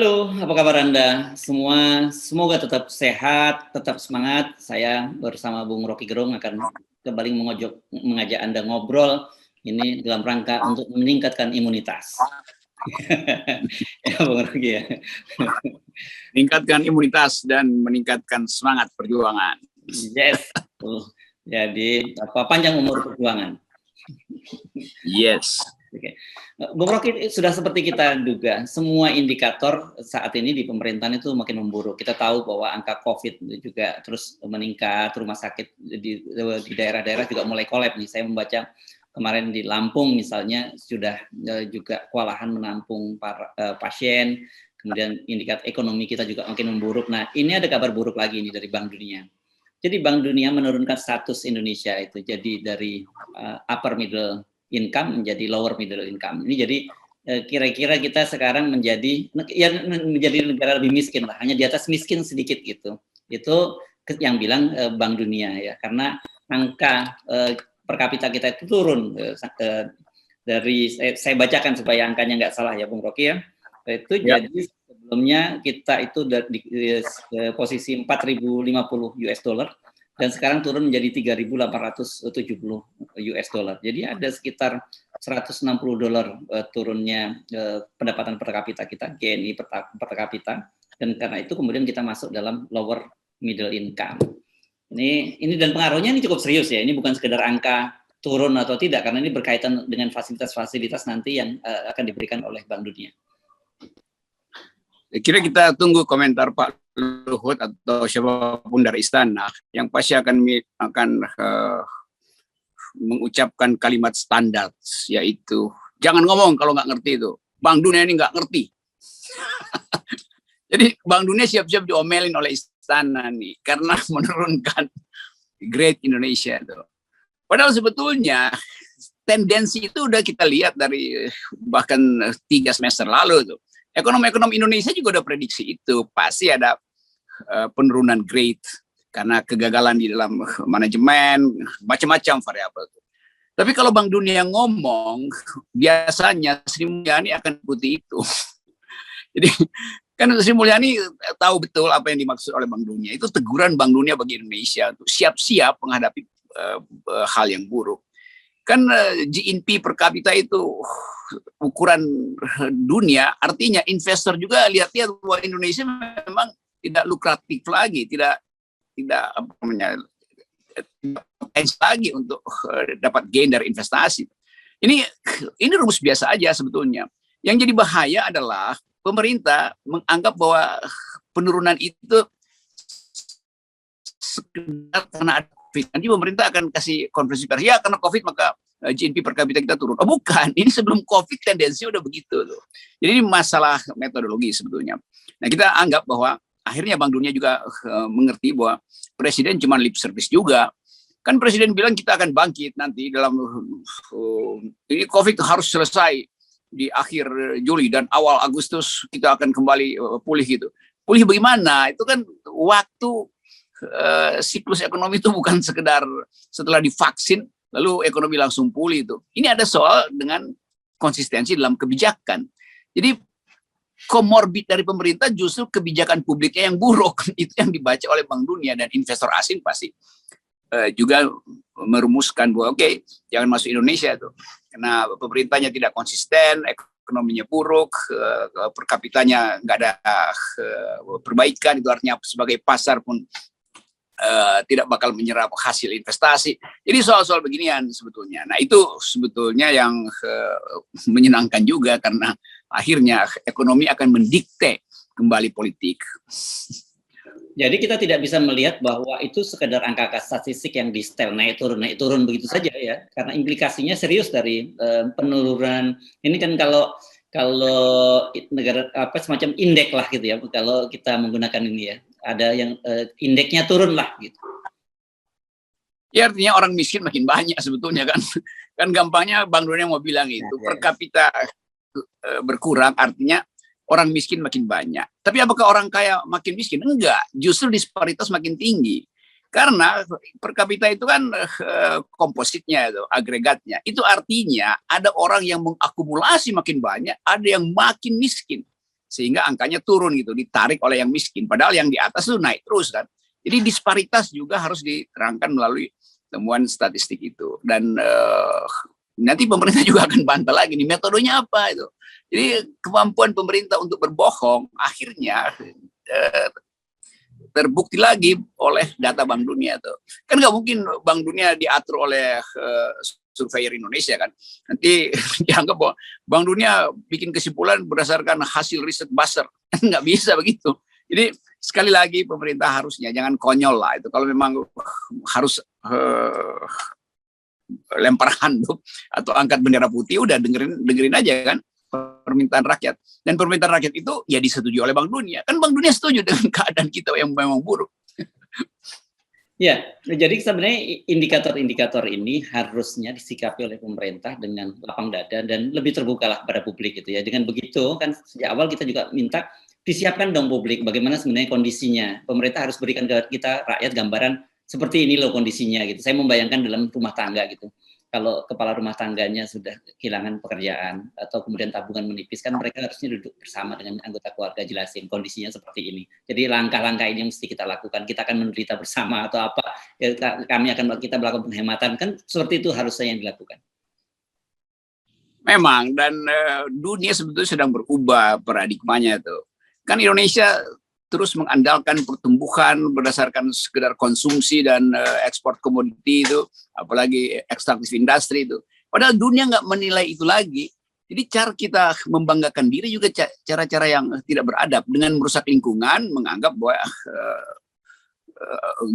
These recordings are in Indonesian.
Halo, apa kabar Anda semua? Semoga tetap sehat, tetap semangat. Saya bersama Bung Rocky Gerung akan kembali mengajak Anda ngobrol ini dalam rangka untuk meningkatkan imunitas. Ya, Bung Rocky ya. Meningkatkan imunitas dan meningkatkan semangat perjuangan. Yes. Jadi panjang umur perjuangan. Yes. Oke. Bung Rocky, sudah seperti kita duga, semua indikator saat ini di pemerintahan itu makin memburuk. Kita tahu bahwa angka COVID juga terus meningkat, rumah sakit di daerah-daerah juga mulai kolap nih. Saya membaca kemarin di Lampung misalnya sudah juga kewalahan menampung para pasien, kemudian indikator ekonomi kita juga makin memburuk. Nah, ini ada kabar buruk lagi nih dari Bank Dunia. Jadi Bank Dunia menurunkan status Indonesia itu jadi dari upper middle income menjadi lower middle income. Ini jadi kira-kira kita sekarang menjadi negara lebih miskin lah, hanya di atas miskin sedikit gitu. Itu yang bilang Bank Dunia ya, karena angka per kapita kita itu turun dari saya bacakan supaya angkanya nggak salah ya Bung Rocky ya. Itu ya. Jadi sebelumnya kita itu di posisi 4.050 US dollar dan sekarang turun menjadi 3.870 US dollar. Jadi ada sekitar 160 dolar turunnya pendapatan per kapita kita, GNI per kapita, dan karena itu kemudian kita masuk dalam lower middle income. Ini dan pengaruhnya ini cukup serius ya. Ini bukan sekedar angka turun atau tidak, karena ini berkaitan dengan fasilitas-fasilitas nanti yang akan diberikan oleh Bank Dunia. Kira kita tunggu komentar Pak Luhut atau siapapun dari istana yang pasti akan mengucapkan kalimat standar, yaitu jangan ngomong kalau nggak ngerti itu. Bank Dunia ini nggak ngerti. Jadi Bank Dunia siap-siap diomelin oleh istana nih karena menurunkan grade Indonesia itu. Padahal sebetulnya tendensi itu udah kita lihat dari bahkan 3 semester lalu tuh. Ekonomi Indonesia juga udah prediksi itu, pasti ada penurunan grade karena kegagalan di dalam manajemen, macam-macam variabel. Tapi kalau Bank Dunia ngomong, biasanya Sri Mulyani akan ikuti itu. Jadi kan Sri Mulyani tahu betul apa yang dimaksud oleh Bank Dunia. Itu teguran Bank Dunia bagi Indonesia untuk siap-siap menghadapi hal yang buruk. Kan GNP per kapita itu ukuran dunia, artinya investor juga lihat-lihat bahwa Indonesia memang tidak lukratif lagi, tidak lagi untuk dapat gain dari investasi. Ini rumus biasa aja sebetulnya. Yang jadi bahaya adalah pemerintah menganggap bahwa penurunan itu sekedar karena ada COVID. Nanti pemerintah akan kasih konferensi pers, ya karena COVID maka GNP per kapita kita turun. Oh bukan, ini sebelum COVID tendensinya udah begitu tuh. Jadi ini masalah metodologi sebetulnya. Nah kita anggap bahwa akhirnya Bank Dunia juga mengerti bahwa Presiden cuma lip service juga. Kan Presiden bilang kita akan bangkit nanti dalam ini COVID harus selesai di akhir Juli dan awal Agustus kita akan kembali pulih gitu. Pulih bagaimana? Itu kan waktu siklus ekonomi itu bukan sekedar setelah divaksin lalu ekonomi langsung pulih itu. Ini ada soal dengan konsistensi dalam kebijakan. Jadi komorbid dari pemerintah justru kebijakan publiknya yang buruk. Itu yang dibaca oleh Bank Dunia dan investor asing pasti juga merumuskan bahwa oke, jangan masuk Indonesia tuh. Karena pemerintahnya tidak konsisten, ekonominya buruk, per kapitanya nggak ada perbaikan, itu artinya sebagai pasar pun tidak bakal menyerap hasil investasi. Jadi soal-soal beginian sebetulnya. Nah itu sebetulnya yang menyenangkan juga karena akhirnya ekonomi akan mendikte kembali politik. Jadi kita tidak bisa melihat bahwa itu sekedar angka statistik yang di setel naik turun begitu saja ya, karena implikasinya serius dari penurunan. Ini kan kalau negara semacam indeks lah gitu ya, kalau kita menggunakan ini ya, ada yang indeksnya turun lah gitu. Ya artinya orang miskin makin banyak sebetulnya kan. Kan gampangnya Bank Dunia mau bilang itu per kapita berkurang artinya orang miskin makin banyak. Tapi apakah orang kaya makin miskin? Enggak, justru disparitas makin tinggi. Karena per kapita itu kan kompositnya, itu, agregatnya. Itu artinya ada orang yang mengakumulasi makin banyak, ada yang makin miskin. sehingga angkanya turun gitu, ditarik oleh yang miskin. Padahal yang di atas itu naik terus kan. Jadi disparitas juga harus diterangkan melalui temuan statistik itu. Dan nanti pemerintah juga akan bantah lagi nih metodenya apa itu. Jadi kemampuan pemerintah untuk berbohong akhirnya terbukti lagi oleh data Bank Dunia tuh. Kan nggak mungkin Bank Dunia diatur oleh surveyor Indonesia kan. Nanti dianggap bahwa Bank Dunia bikin kesimpulan berdasarkan hasil riset buzzer. Nggak bisa begitu. Jadi sekali lagi pemerintah harusnya jangan konyol lah itu. Kalau memang harus lempar handuk atau angkat bendera putih, udah dengerin aja kan permintaan rakyat. Dan permintaan rakyat itu ya disetujui oleh Bank Dunia. Kan Bank Dunia setuju dengan keadaan kita yang memang buruk. Ya, jadi sebenarnya indikator-indikator ini harusnya disikapi oleh pemerintah dengan lapang dada dan lebih terbuka lah pada publik gitu ya. Dengan begitu kan sejak awal kita juga minta disiapkan dong publik bagaimana sebenarnya kondisinya. Pemerintah harus berikan ke kita rakyat gambaran seperti ini loh kondisinya gitu. Saya membayangkan dalam rumah tangga gitu. Kalau kepala rumah tangganya sudah kehilangan pekerjaan atau kemudian tabungan menipis, kan mereka harusnya duduk bersama dengan anggota keluarga jelasin kondisinya seperti ini. Jadi langkah-langkah ini yang mesti kita lakukan. Kita akan menderita bersama atau apa? Kita melakukan penghematan, kan seperti itu harusnya yang dilakukan. Memang, dan dunia sebetulnya sedang berubah paradigmanya tuh. Kan Indonesia terus mengandalkan pertumbuhan berdasarkan sekedar konsumsi dan ekspor komoditi itu, apalagi ekstraktif industri itu. Padahal dunia nggak menilai itu lagi. Jadi cara kita membanggakan diri juga cara-cara yang tidak beradab dengan merusak lingkungan, menganggap bahwa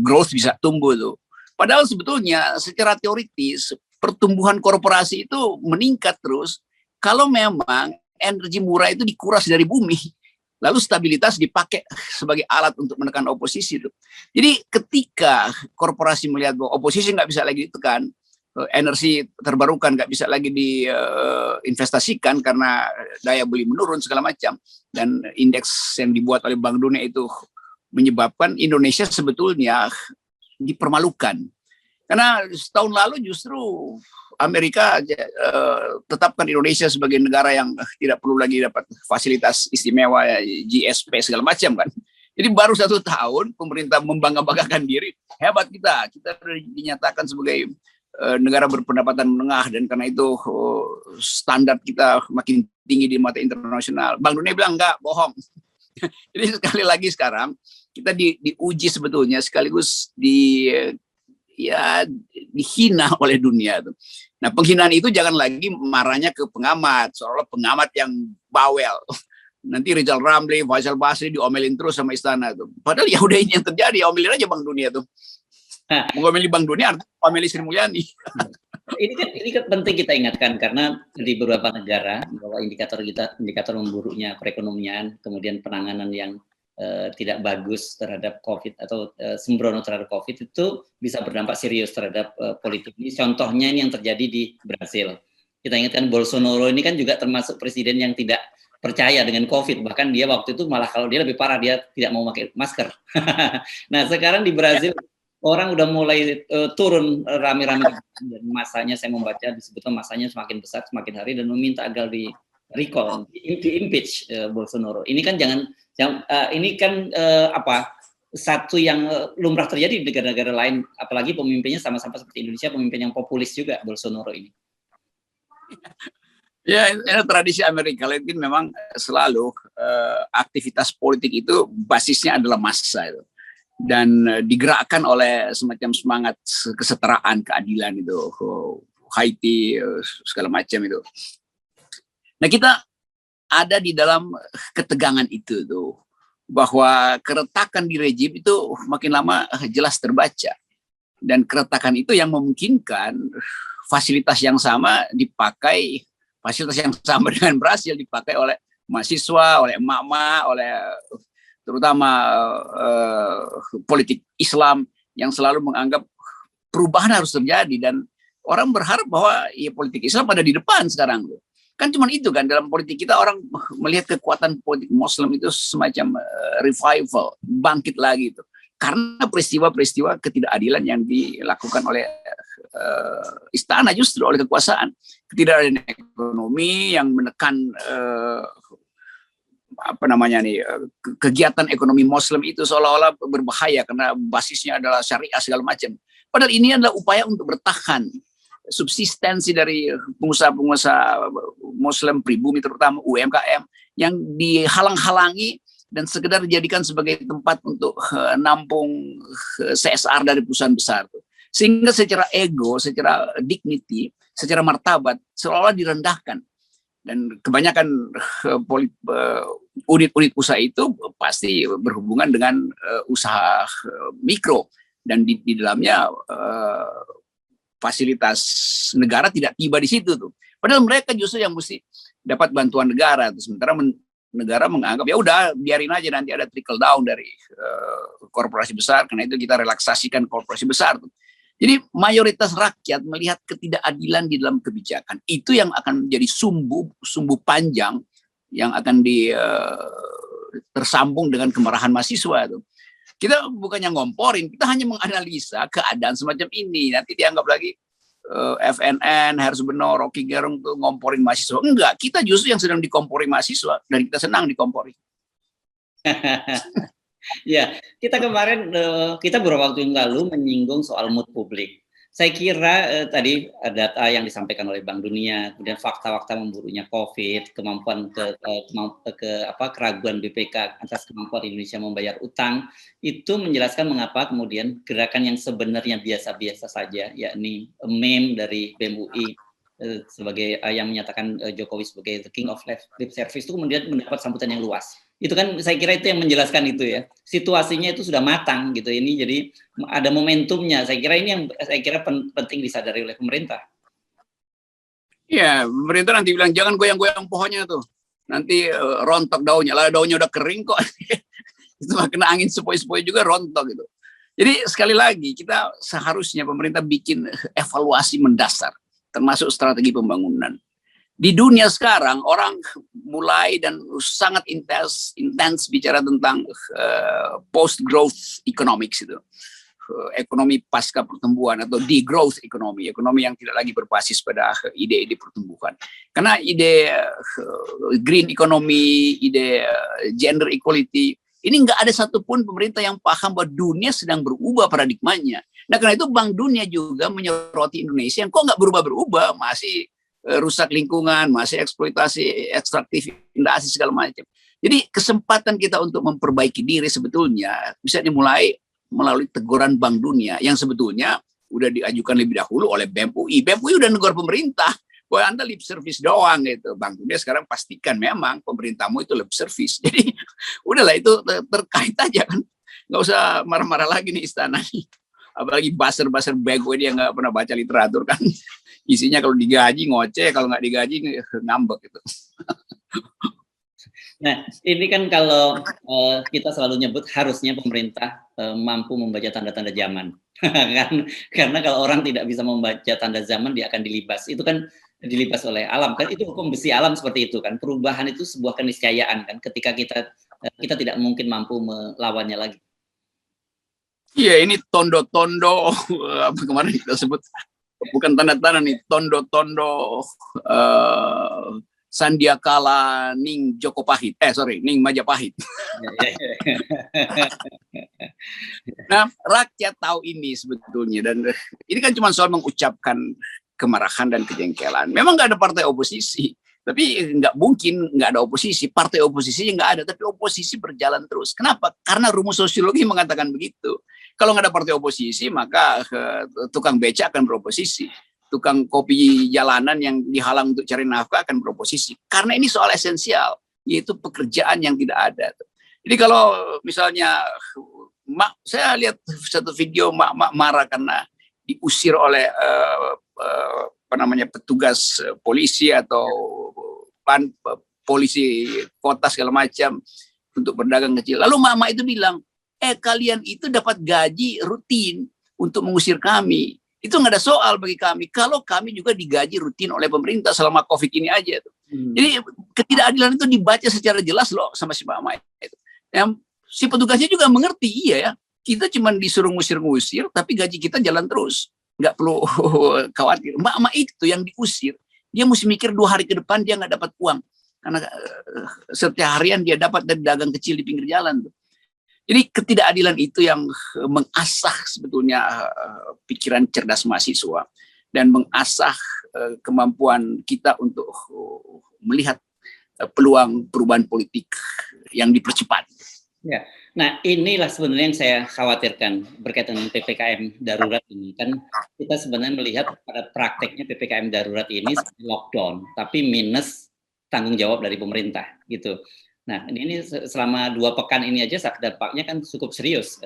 growth bisa tumbuh tuh. Padahal sebetulnya secara teoritis pertumbuhan korporasi itu meningkat terus kalau memang energi murah itu dikuras dari bumi. Lalu stabilitas dipakai sebagai alat untuk menekan oposisi itu. Jadi ketika korporasi melihat bahwa oposisi nggak bisa lagi ditekan, energi terbarukan nggak bisa lagi diinvestasikan karena daya beli menurun segala macam, dan indeks yang dibuat oleh Bank Dunia itu menyebabkan Indonesia sebetulnya dipermalukan. Karena setahun lalu justru Amerika tetapkan Indonesia sebagai negara yang tidak perlu lagi dapat fasilitas istimewa GSP segala macam kan. Jadi baru 1 tahun pemerintah membangga-banggakan diri, hebat kita dinyatakan sebagai negara berpendapatan menengah, dan karena itu standar kita makin tinggi di mata internasional. Bank Dunia bilang enggak, bohong. Jadi sekali lagi sekarang kita diuji sebetulnya sekaligus dihina oleh dunia tuh. Nah, penghinaan itu jangan lagi marahnya ke pengamat, seolah-olah pengamat yang bawel. Nanti Rizal Ramli, Faisal Basri diomelin terus sama istana tuh. Padahal ya udah ini yang terjadi, omelin aja Bank Dunia tuh. Mengomeli Bank Dunia artinya omeli Sri Mulyani. Ini kan penting kita ingatkan karena di beberapa negara bahwa indikator memburuknya perekonomian, kemudian penanganan yang tidak bagus terhadap COVID atau sembrono terhadap COVID itu bisa berdampak serius terhadap politik. Ini contohnya ini yang terjadi di Brasil. Kita ingatkan Bolsonaro ini kan juga termasuk presiden yang tidak percaya dengan COVID. Bahkan dia waktu itu malah kalau dia lebih parah, dia tidak mau pakai masker. Nah sekarang di Brasil orang udah mulai turun rame-rame, dan masanya saya membaca disebutkan masanya semakin besar semakin hari dan meminta agar di recall, di impeach Bolsonaro. Ini kan ini kan satu yang lumrah terjadi di negara-negara lain, apalagi pemimpinnya sama-sama seperti Indonesia, pemimpin yang populis juga Bolsonaro ini. Ya, ini tradisi Amerika Latin memang selalu aktivitas politik itu basisnya adalah massa itu, dan digerakkan oleh semacam semangat kesetaraan, keadilan itu, Haiti segala macam itu. Nah, kita ada di dalam ketegangan itu tuh, bahwa keretakan di rejim itu makin lama jelas terbaca, dan keretakan itu yang memungkinkan fasilitas yang sama dipakai, fasilitas yang sama dengan Brasil dipakai oleh mahasiswa, oleh emak-emak, oleh terutama politik Islam yang selalu menganggap perubahan harus terjadi, dan orang berharap bahwa ya politik Islam ada di depan sekarang tuh. Kan cuma itu kan, dalam politik kita orang melihat kekuatan politik Muslim itu semacam revival, bangkit lagi itu. Karena peristiwa-peristiwa ketidakadilan yang dilakukan oleh istana, justru oleh kekuasaan. Ketidakadilan ekonomi yang menekan apa namanya nih, kegiatan ekonomi Muslim itu seolah-olah berbahaya karena basisnya adalah syariah segala macam. Padahal ini adalah upaya untuk bertahan subsistensi dari pengusaha-pengusaha Muslim pribumi, terutama UMKM yang dihalang-halangi dan sekedar dijadikan sebagai tempat untuk nampung CSR dari perusahaan besar. Sehingga secara ego, secara dignity, secara martabat seolah-olah direndahkan. Dan kebanyakan unit-unit usaha itu pasti berhubungan dengan usaha mikro, dan di dalamnya fasilitas negara tidak tiba di situ tuh. Padahal mereka justru yang mesti dapat bantuan negara. Sementara negara menganggap ya udah biarin aja, nanti ada trickle down dari korporasi besar, karena itu kita relaksasikan korporasi besar tuh. Jadi mayoritas rakyat melihat ketidakadilan di dalam kebijakan. Itu yang akan menjadi sumbu panjang yang akan tersambung dengan kemarahan mahasiswa itu. Kita bukannya ngomporin, kita hanya menganalisa keadaan semacam ini. Nanti dianggap lagi FNN, Hersu Beno, Rocky Gerung tuh ngomporin mahasiswa. Enggak, kita justru yang sedang dikompori mahasiswa dan kita senang dikompori. Ya, kita kemarin kita beberapa waktu yang lalu menyinggung soal mood publik. Saya kira tadi data yang disampaikan oleh Bank Dunia, kemudian fakta-fakta memburunya COVID, kemampuan keraguan BPK atas kemampuan Indonesia membayar utang, itu menjelaskan mengapa kemudian gerakan yang sebenarnya biasa-biasa saja, yakni meme dari BEM UI sebagai yang menyatakan Jokowi sebagai the king of lip service, itu kemudian mendapat sambutan yang luas. Itu kan saya kira itu yang menjelaskan itu ya, situasinya itu sudah matang gitu ini, jadi ada momentumnya. Saya kira ini yang saya kira penting disadari oleh pemerintah. Iya, pemerintah nanti bilang jangan goyang-goyang pohonnya tuh, nanti rontok daunnya. Lah daunnya udah kering kok. Itu kena angin sepoi-sepoi juga rontok gitu. Jadi sekali lagi kita seharusnya pemerintah bikin evaluasi mendasar, termasuk strategi pembangunan. Di dunia sekarang orang mulai dan sangat intens bicara tentang post growth economics itu, ekonomi pasca pertumbuhan atau degrowth ekonomi yang tidak lagi berbasis pada ide-ide pertumbuhan. Karena ide green economy, ide gender equality, ini nggak ada satupun pemerintah yang paham bahwa dunia sedang berubah paradigmanya. Nah karena itu Bank Dunia juga menyoroti Indonesia yang kok nggak berubah-berubah, masih rusak lingkungan, masih eksploitasi ekstraktif industri segala macam. Jadi kesempatan kita untuk memperbaiki diri sebetulnya bisa dimulai melalui teguran Bank Dunia yang sebetulnya udah diajukan lebih dahulu oleh BEM UI. BEM UI udah negur pemerintah bahwa Anda lip service doang gitu. Bank Dunia sekarang pastikan memang pemerintahmu itu lip service. Jadi udahlah itu terkait aja kan. Nggak usah marah-marah lagi nih istana nih. Apalagi buzzer-buzzer bego dia nggak pernah baca literatur kan. Isinya kalau digaji ngoceh, kalau nggak digaji ngambek gitu. Nah, ini kan kalau kita selalu nyebut harusnya pemerintah mampu membaca tanda-tanda zaman. Kan? Karena kalau orang tidak bisa membaca tanda zaman, dia akan dilibas. Itu kan dilibas oleh alam kan, itu hukum besi alam seperti itu kan. Perubahan itu sebuah keniscayaan kan, ketika kita tidak mungkin mampu melawannya lagi. Iya, ini tondo-tondo apa kemarin kita sebut, bukan tanda-tanda nih, tondo-tondo Sandiakala Ning Jokopahit, Ning Majapahit. Nah, rakyat tahu ini sebetulnya, dan ini kan cuma soal mengucapkan kemarahan dan kejengkelan. Memang nggak ada partai oposisi, tapi nggak mungkin nggak ada oposisi. Partai oposisinya nggak ada, tapi oposisi berjalan terus. Kenapa? Karena rumus sosiologi mengatakan begitu. Kalau nggak ada partai oposisi, maka tukang beca akan beroposisi. Tukang kopi jalanan yang dihalang untuk cari nafkah akan beroposisi. Karena ini soal esensial, yaitu pekerjaan yang tidak ada. Jadi kalau misalnya, saya lihat satu video mak marah karena diusir oleh petugas polisi atau polisi kota segala macam untuk berdagang kecil. Lalu mama itu bilang, kalian itu dapat gaji rutin untuk mengusir kami. Itu nggak ada soal bagi kami. Kalau kami juga digaji rutin oleh pemerintah selama COVID ini aja. Jadi ketidakadilan itu dibaca secara jelas loh sama si mama itu. Yang si petugasnya juga mengerti, iya ya. Kita cuma disuruh ngusir-ngusir, tapi gaji kita jalan terus. Nggak perlu khawatir. Mama itu yang diusir, dia mesti mikir 2 hari ke depan dia nggak dapat uang. karena setiap harian dia dapat dari dagang kecil di pinggir jalan tuh. Jadi ketidakadilan itu yang mengasah sebetulnya pikiran cerdas mahasiswa dan mengasah kemampuan kita untuk melihat peluang perubahan politik yang dipercepat. Ya, nah inilah sebenarnya yang saya khawatirkan berkaitan dengan PPKM darurat ini. Kan kita sebenarnya melihat pada prakteknya PPKM darurat ini seperti lockdown, tapi minus tanggung jawab dari pemerintah gitu. Nah ini selama 2 pekan ini aja dampaknya kan cukup serius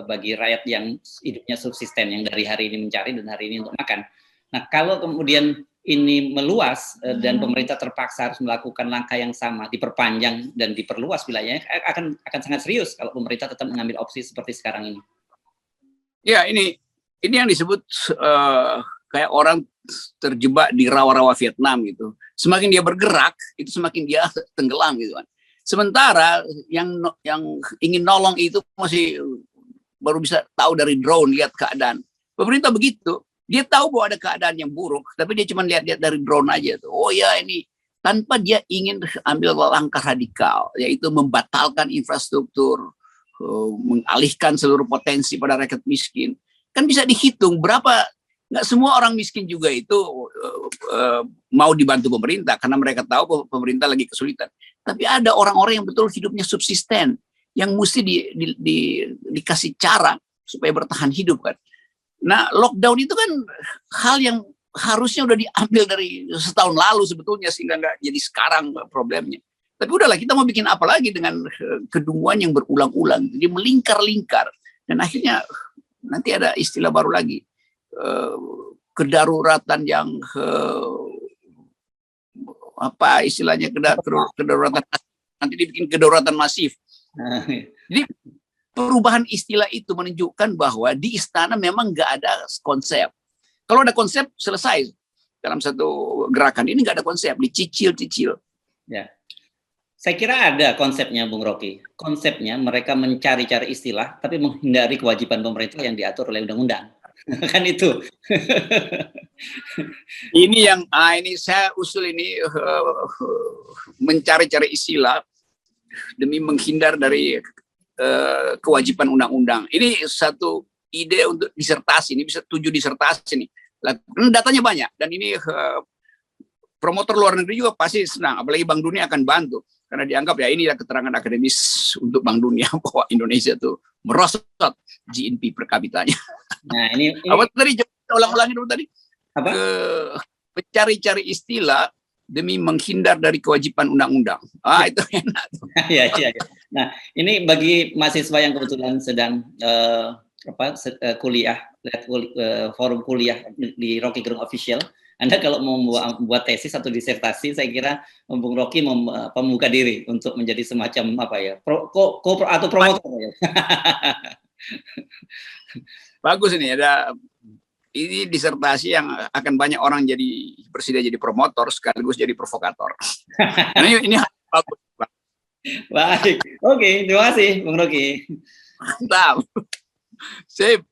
bagi rakyat yang hidupnya subsisten, yang dari hari ini mencari dan hari ini untuk makan. Nah kalau kemudian ini meluas dan pemerintah terpaksa harus melakukan langkah yang sama, diperpanjang dan diperluas wilayahnya, akan sangat serius kalau pemerintah tetap mengambil opsi seperti sekarang ini. Ya, ini yang disebut kayak orang terjebak di rawa-rawa Vietnam gitu. Semakin dia bergerak, itu semakin dia tenggelam gitu kan. Sementara yang ingin nolong itu masih baru bisa tahu dari drone, lihat keadaan. Pemerintah begitu. Dia tahu bahwa ada keadaan yang buruk, tapi dia cuma lihat-lihat dari drone aja tuh. Oh ya ini, tanpa dia ingin ambil langkah radikal, yaitu membatalkan infrastruktur, mengalihkan seluruh potensi pada rakyat miskin. Kan bisa dihitung berapa, nggak semua orang miskin juga itu mau dibantu pemerintah, karena mereka tahu bahwa pemerintah lagi kesulitan. Tapi ada orang-orang yang betul hidupnya subsisten, yang mesti dikasih cara supaya bertahan hidup kan. Nah, lockdown itu kan hal yang harusnya udah diambil dari setahun lalu sebetulnya, sehingga nggak jadi sekarang problemnya. Tapi udahlah, kita mau bikin apa lagi dengan kedunguan yang berulang-ulang, jadi melingkar-lingkar, dan akhirnya nanti ada istilah baru lagi, kedaruratan yang apa istilahnya, kedaruratan, nanti dibikin kedaruratan masif. Jadi perubahan istilah itu menunjukkan bahwa di istana memang nggak ada konsep. Kalau ada konsep, selesai. Dalam satu gerakan ini nggak ada konsep, dicicil-cicil. Ya, saya kira ada konsepnya, Bung Rocky. Konsepnya mereka mencari-cari istilah, tapi menghindari kewajiban pemerintah yang diatur oleh undang-undang. Kan itu. Ini yang, ini saya usul ini, mencari-cari istilah demi menghindar dari kewajiban undang-undang. Ini satu ide untuk disertasi, ini bisa 7 disertasi nih. Datanya banyak, dan ini promotor luar negeri juga pasti senang, apalagi Bank Dunia akan bantu, karena dianggap ya ini keterangan akademis untuk Bank Dunia bahwa Indonesia tuh merosot GNP per kapitanya. Nah, ini apa tadi, ulang-ulangin dulu tadi. Apa? Mencari-cari istilah demi menghindar dari kewajiban undang-undang. Itu enak. Ya. Nah, ini bagi mahasiswa yang kebetulan sedang kuliah, forum kuliah di Rocky Gerung Official. Anda kalau mau membuat tesis atau disertasi, saya kira Bung Rocky membuka diri untuk menjadi semacam apa ya, atau promotor. Ya. Bagus ini, ini disertasi yang akan banyak orang bersedia jadi promotor sekaligus jadi provokator. ini bagus. Baik, oke, terima kasih Bung Rocky. Mantap. Sip.